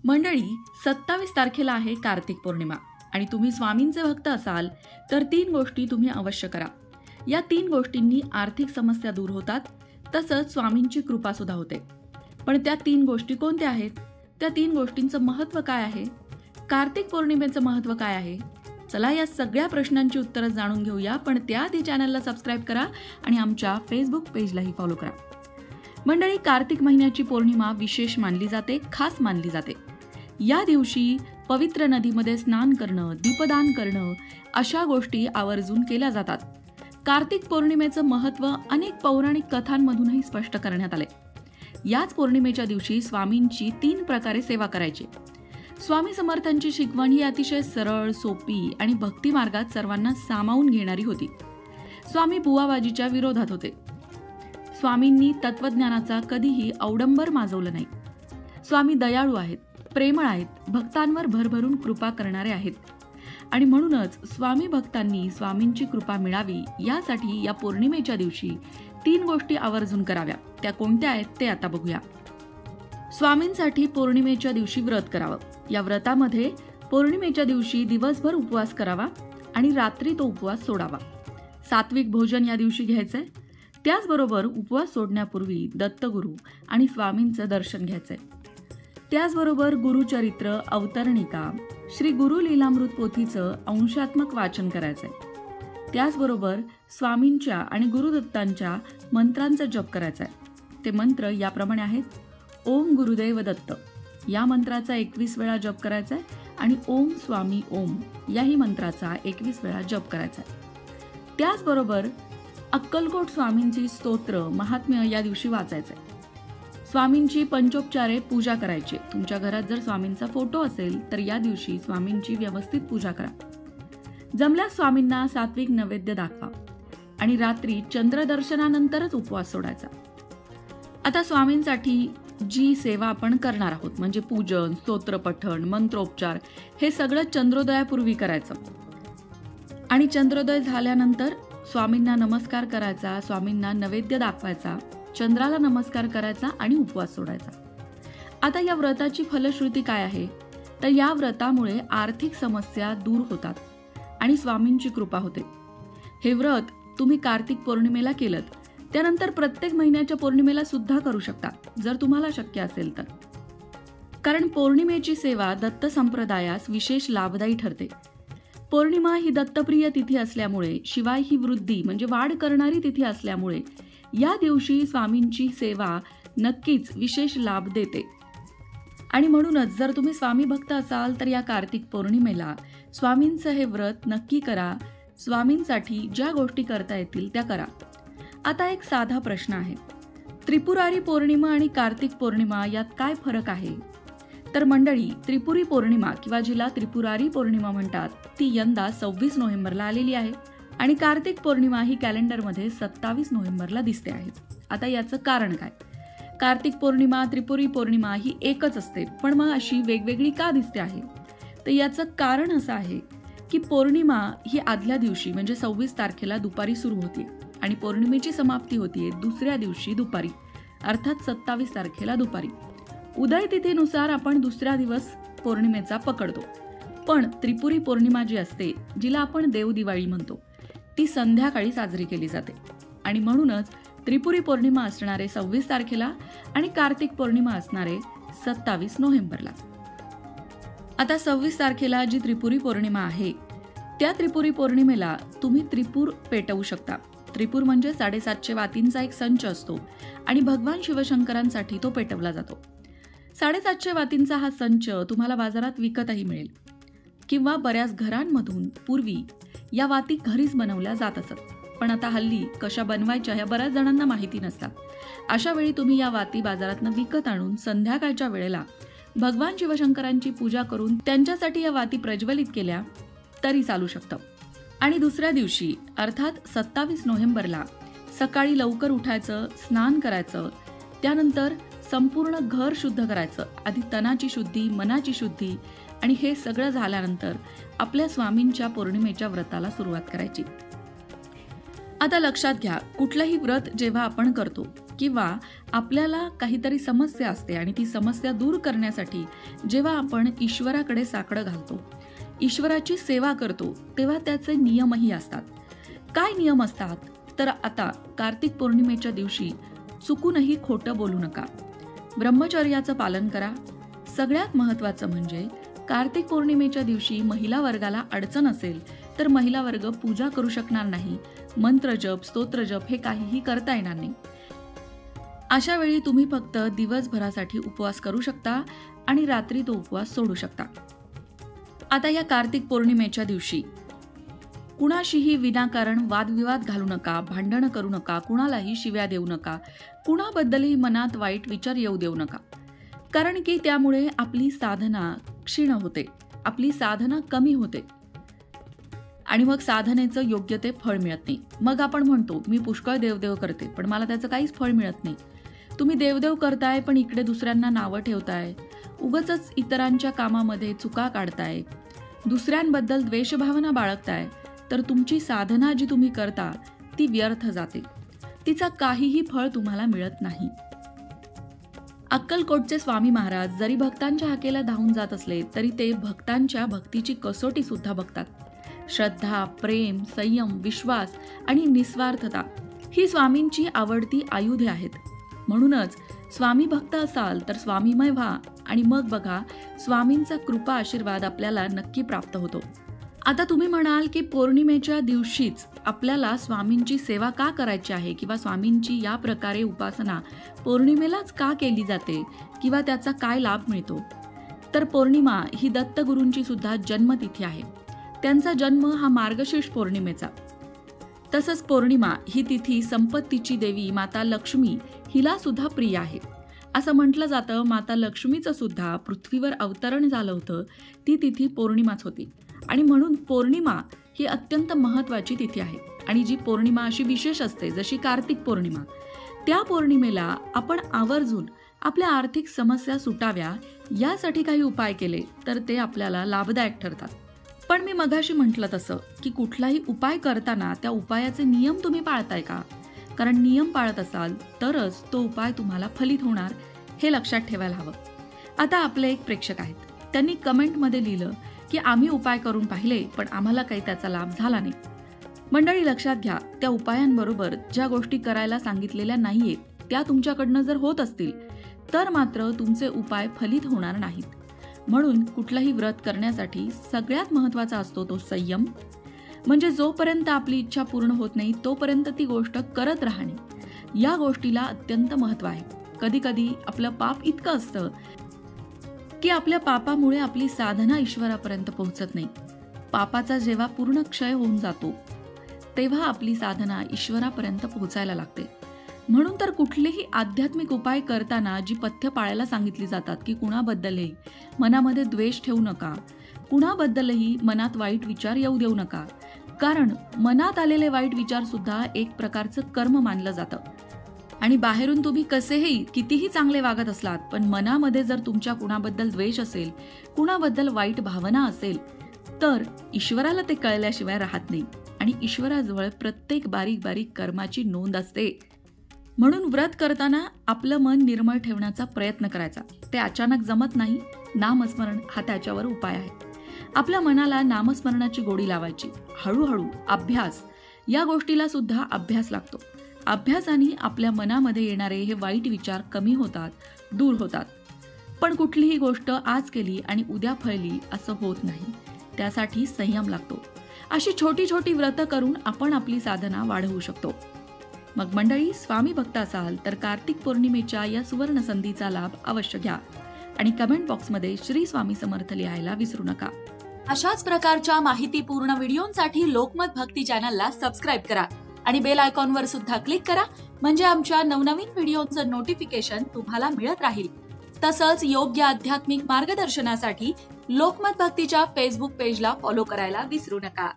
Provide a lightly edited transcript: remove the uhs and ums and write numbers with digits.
मंडळी, 27 तारखेला आहे कार्तिक पौर्णिमा आणि तुम्ही स्वामींचे भक्त असाल तर 3 गोष्टी तुम्ही अवश्य करा. या 3 गोष्टींनी आर्थिक समस्या दूर होतात, तसंच स्वामींची कृपा सुद्धा होते. पण त्या 3 गोष्टी कोणत्या आहेत? त्या 3 गोष्टींचं महत्त्व काय आहे? कार्तिक पौर्णिमेचं महत्त्व काय आहे? चला या सगळ्या प्रश्नांची उत्तरं जाणून घेऊया. पण त्याआधी चॅनलला सबस्क्राईब करा आणि आमच्या फेसबुक पेजलाही फॉलो करा. मंडळी, कार्तिक महिन्याची पौर्णिमा विशेष मानली जाते, खास मानली जाते. या दिवशी पवित्र नदीमध्ये स्नान करणं, दीपदान करणं अशा गोष्टी आवर्जून केल्या जातात. कार्तिक पौर्णिमेचं महत्त्व अनेक पौराणिक कथांमधूनही स्पष्ट करण्यात आले. याच पौर्णिमेच्या दिवशी स्वामींची 3 प्रकारे सेवा करायची. स्वामी समर्थांची शिकवण ही अतिशय सरळ, सोपी आणि भक्ती मार्गात सर्वांना सामावून घेणारी होती. स्वामी बुवाबाजीच्या विरोधात होते. स्वामींनी तत्वज्ञानाचा कधीही अवडंबर माजवलं नाही. स्वामी दयाळू आहेत, प्रेमळ आहेत, भक्तांवर भरभरून कृपा करणारे आहेत. आणि म्हणूनच स्वामी भक्तांनी स्वामींची कृपा मिळावी यासाठी या पौर्णिमेच्या दिवशी 3 गोष्टी आवर्जून कराव्या. त्या कोणत्या आहेत ते आता बघूया. स्वामींसाठी पौर्णिमेच्या दिवशी व्रत करावं. या व्रतामध्ये पौर्णिमेच्या दिवशी दिवसभर उपवास करावा आणि रात्री तो उपवास सोडावा. सात्विक भोजन या दिवशी घ्यायचंय. त्याचबरोबर उपवास सोडण्यापूर्वी दत्तगुरू आणि स्वामींचं दर्शन घ्यायचंय. त्याचबरोबर गुरुचरित्र, अवतरणिका, श्री गुरु लीलामृत पोथीचं अंशात्मक वाचन करायचंय. त्याचबरोबर स्वामींच्या आणि गुरुदत्तांच्या मंत्रांचा जप करायचा आहे. ते मंत्र याप्रमाणे आहेत. ओम गुरुदेव दत्त या मंत्राचा 21 वेळा जप करायचा आहे आणि ओम स्वामी ओम याही मंत्राचा 21 वेळा जप करायचा आहे. त्याचबरोबर अक्कलकोट स्वामींची स्तोत्र महात्म्य या दिवशी वाचायचं आहे. स्वामींची पंचोपचारे पूजा करायची. तुमच्या घरात जर स्वामींचा फोटो असेल तर या दिवशी स्वामींची व्यवस्थित पूजा करा. जमल्यास स्वामींना सात्विक नैवेद्य दाखवा आणि रात्री चंद्रदर्शनानंतरच उपवास सोडायचा. आता स्वामींसाठी जी सेवा आपण करणार आहोत म्हणजे पूजन, स्तोत्रपठण, मंत्रोपचार हे सगळं चंद्रोदयापूर्वी करायचं. आणि चंद्रोदय झाल्यानंतर स्वामींना नमस्कार करायचा, स्वामींना नैवेद्य दाखवायचा, चंद्राला नमस्कार करायचा आणि उपवास सोडायचा. आता या व्रताची फलश्रुती काय आहे? तर या व्रतामुळे आर्थिक समस्या दूर होतात आणि स्वामींची कृपा होते. हे व्रत तुम्ही कार्तिक पौर्णिमेला केलं त्यानंतर प्रत्येक महिन्याच्या पौर्णिमेला सुद्धा करू शकता जर तुम्हाला शक्य असेल तर. कारण पौर्णिमेची सेवा दत्त संप्रदायास विशेष लाभदायी ठरते. पौर्णिमा ही दत्तप्रिय तिथी असल्यामुळे, शिवाय ही वृद्धी म्हणजे वाढ करणारी तिथी असल्यामुळे या दिवशी स्वामींची सेवा नक्कीच विशेष लाभ देते. आणि म्हणूनच जर तुम्ही स्वामी भक्त असाल तर या कार्तिक पौर्णिमेला स्वामींचं हे व्रत नक्की करा. स्वामींसाठी ज्या गोष्टी करता येतील त्या करा. आता एक साधा प्रश्न आहे. त्रिपुरारी पौर्णिमा आणि कार्तिक पौर्णिमा यात काय फरक आहे? तर मंडळी, त्रिपुरी पौर्णिमा किंवा जिला त्रिपुरारी पौर्णिमा म्हणतात ती यंदा 26 नोव्हेंबरला आलेली आहे आणि कार्तिक पौर्णिमा ही कॅलेंडरमध्ये 27 नोव्हेंबरला दिसते आहे. आता याचं कारण काय? कार्तिक पौर्णिमा, त्रिपुरी पौर्णिमा ही एकच असते, पण मग अशी वेगवेगळी का दिसते आहे? तर याचं कारण असं आहे की पौर्णिमा ही आदल्या दिवशी म्हणजे 26 तारखेला दुपारी सुरू होते आणि पौर्णिमेची समाप्ती होतीये दुसऱ्या दिवशी दुपारी, अर्थात 27 तारखेला दुपारी. उदय तिथीनुसार आपण दुसरा दिवस पौर्णिमेचा पकडतो. पण त्रिपुरी पौर्णिमा जी असते, जिला आपण देवदिवाळी म्हणतो, ती संध्याकाळी साजरी केली जाते. आणि म्हणूनच त्रिपुरी पौर्णिमा असणारे 26 तारखेला आणि कार्तिक पौर्णिमा असणारे 27 नोव्हेंबरला. आता 26 तारखेला जी त्रिपुरी पौर्णिमा आहे त्या त्रिपुरी पौर्णिमेला तुम्ही त्रिपूर पेटवू शकता. त्रिपूर म्हणजे 750 वातींचा एक संच असतो आणि भगवान शिवशंकरांसाठी तो पेटवला जातो. 750 वातींचा हा संच तुम्हाला बाजारात विकतही मिळेल किंवा बऱ्याच घरांमधून पूर्वी या वाती घरीच बनवल्या जात असत. पण आता हल्ली कशा बनवायच्या ह्या बऱ्याच जणांना माहिती नसतात. अशा वेळी तुम्ही या वाती बाजारातनं विकत आणून संध्याकाळच्या वेळेला भगवान शिवशंकरांची पूजा करून त्यांच्यासाठी या वाती प्रज्वलित केल्या तरी चालू शकतं. आणि दुसऱ्या दिवशी अर्थात 27 नोव्हेंबरला सकाळी लवकर उठायचं, स्नान करायचं, त्यानंतर संपूर्ण घर शुद्ध करायचं. आधी तनाची शुद्धी, मनाची शुद्धी आणि हे सगळं झाल्यानंतर आपल्या स्वामींच्या पौर्णिमेच्या व्रताला सुरुवात करायची. आता लक्षात घ्या, कुठलंही व्रत जेव्हा आपण करतो किंवा आपल्याला काहीतरी समस्या असते आणि ती समस्या दूर करण्यासाठी जेव्हा आपण ईश्वराकडे साकडं घालतो, ईश्वराची सेवा करतो, तेव्हा त्याचे नियमही असतात. काय नियम असतात? तर आता कार्तिक पौर्णिमेच्या दिवशी चुकूनही खोटं बोलू नका. ब्रह्मचर्याचं पालन करा. सगळ्यात महत्त्वाचं म्हणजे कार्तिक पौर्णिमेच्या दिवशी महिला वर्गाला अडचण असेल तर महिला वर्ग पूजा करू शकणार नाही. मंत्र जप, स्तोत्र जप हे काहीही करता येणार नाही. अशा वेळी तुम्ही फक्त दिवसभरासाठी उपवास करू शकता आणि रात्री तो उपवास सोडू शकता. आता या कार्तिक पौर्णिमेच्या दिवशी कुणाशीही विनाकारण वादविवाद घालू नका, भांडणं करू नका, कुणालाही शिव्या देऊ नका, कुणाबद्दलही मनात वाईट विचार येऊ देऊ नका. कारण की त्यामुळे आपली साधना क्षीण होते, आपली साधना कमी होते आणि मग साधनेचं योग्य ते फळ मिळत नाही. मग आपण म्हणतो मी पुष्कळ देवदेव करते पण मला त्याचं काहीच फळ मिळत नाही. तुम्ही देवदेव करताय पण इकडे दुसऱ्यांना नावं ठेवताय, उगाचच इतरांच्या कामामध्ये चुका काढताय, दुसऱ्यांबद्दल द्वेषभावना बाळगताय, तर तुमची साधना जी तुम्ही करता ती व्यर्थ जाते. तिचा काहीही फळ तुम्हाला मिळत नाही. अक्कलकोटचे स्वामी महाराज जरी भक्तांच्या हाकेला धावून जात असले तरी ते भक्तांच्या भक्तीची कसोटी सुद्धा बघतात. श्रद्धा, प्रेम, संयम, विश्वास आणि निस्वार्थता ही स्वामींची आवडती आयुधे आहेत. म्हणूनच स्वामी भक्त असाल तर स्वामीमय व्हा आणि मग बघा स्वामींचा कृपा आशीर्वाद आपल्याला नक्की प्राप्त होतो. आता तुम्ही म्हणाल की पौर्णिमेच्या दिवशीच आपल्याला स्वामींची सेवा का करायची आहे किंवा स्वामींची या प्रकारे उपासना पौर्णिमेलाच का केली जाते किंवा त्याचा काय लाभ मिळतो? तर पौर्णिमा ही दत्तगुरूंची सुद्धा जन्मतिथी आहे. त्यांचा जन्म हा मार्गशीर्ष पौर्णिमेचा. तसंच पौर्णिमा ही तिथी संपत्तीची देवी माता लक्ष्मी हिला सुद्धा प्रिय आहे. असं म्हटलं जातं माता लक्ष्मीचं सुद्धा पृथ्वीवर अवतरण झालं होतं ती तिथी पौर्णिमाच होती आणि म्हणून पौर्णिमा ही अत्यंत महत्त्वाची तिथी आहे. आणि जी पौर्णिमा अशी विशेष असते जशी कार्तिक पौर्णिमा, त्या पौर्णिमेला आपण आवर्जून आपल्या आर्थिक समस्या सुटाव्या यासाठी काही उपाय केले तर ते आपल्याला लाभदायक ठरतात. पण मी मगाशी म्हटलं तसं की कुठलाही उपाय करताना त्या उपायाचे नियम तुम्ही पाळताय का? कारण नियम पाळत असाल तरच तो उपाय तुम्हाला फलित होणार हे लक्षात ठेवायला हवं. आता आपले एक प्रेक्षक आहेत, त्यांनी कमेंटमध्ये लिहिलं की आम्ही उपाय करून पाहिले पण आम्हाला काही त्याचा लाभ झाला नाही. मंडळी लक्षात घ्या, त्या उपायांबरोबर ज्या गोष्टी करायला सांगितलेल्या नाहीयेत त्या तुमच्याकडनं जर होत असतील तर मात्र तुमचे उपाय फलित होणार नाहीत. म्हणून कुठलाही व्रत करण्यासाठी सगळ्यात महत्त्वाचा असतो तो संयम. म्हणजे जोपर्यंत आपली इच्छा पूर्ण होत नाही तोपर्यंत ती गोष्ट करत राहणे, या गोष्टीला अत्यंत महत्त्व आहे. कधी कधी आपलं पाप इतकं असतं की आपल्या पापामुळे आपली साधना ईश्वरापर्यंत पोहोचत नाही. पापाचा जेव्हा पूर्ण क्षय होऊन जातो तेव्हा आपली साधना ईश्वरापर्यंत पोहोचायला लागते. म्हणून तर कुठलेही आध्यात्मिक उपाय करताना जी पथ्य पाळायला सांगितली जातात की कुणाबद्दलही मनामध्ये द्वेष ठेवू नका, कुणाबद्दलही मनात वाईट विचार येऊ देऊ नका. कारण मनात आलेले वाईट विचार सुद्धा एक प्रकारचं कर्म मानलं जातं. आणि बाहेरून तुम्ही कसेही कितीही चांगले वागत असलात पण मनामध्ये जर तुमच्या कुणाबद्दल द्वेष असेल, कुणाबद्दल वाईट भावना असेल तर ईश्वराला ते कळल्याशिवाय राहत नाही आणि ईश्वराजवळ प्रत्येक बारीक बारीक कर्माची नोंद असते. म्हणून व्रत करताना आपलं मन निर्मळ ठेवण्याचा प्रयत्न करायचा. ते अचानक जमत नाही. नामस्मरण हा त्याच्यावर उपाय आहे. आपल्या मनाला नामस्मरणाची गोडी लावायची. हळूहळू अभ्यास, या गोष्टीला सुद्धा अभ्यास लागतो. अभ्यासाने आपल्या मनामध्ये येणारे हे वाईट विचार कमी होतात, दूर होतात. पण कुठलीही गोष्ट आज केली आणि उद्या फळली असं होत नाही. त्यासाठी संयम लागतो. अशी छोटी छोटी व्रतं करून आपण आपली साधना वाढवू शकतो. मग मंडळी, स्वामी भक्त असाल तर कार्तिक पौर्णिमेच्या या सुवर्ण संधीचा लाभ अवश्य घ्या आणि कमेंट बॉक्समध्ये श्री स्वामी समर्थ लिहायला विसरू नका. अशाच प्रकारच्या माहितीपूर्ण व्हिडिओंसाठी लोकमत भक्ती चॅनलला सबस्क्राईब करा आणि बेल आयकॉनवर सुद्धा क्लिक करा. म्हणजे आमच्या नवनवीन व्हिडिओचं नोटिफिकेशन तुम्हाला मिळत राहील. तसंच योग्य आध्यात्मिक मार्गदर्शनासाठी लोकमत भक्तीच्या फेसबुक पेजला फॉलो करायला विसरू नका.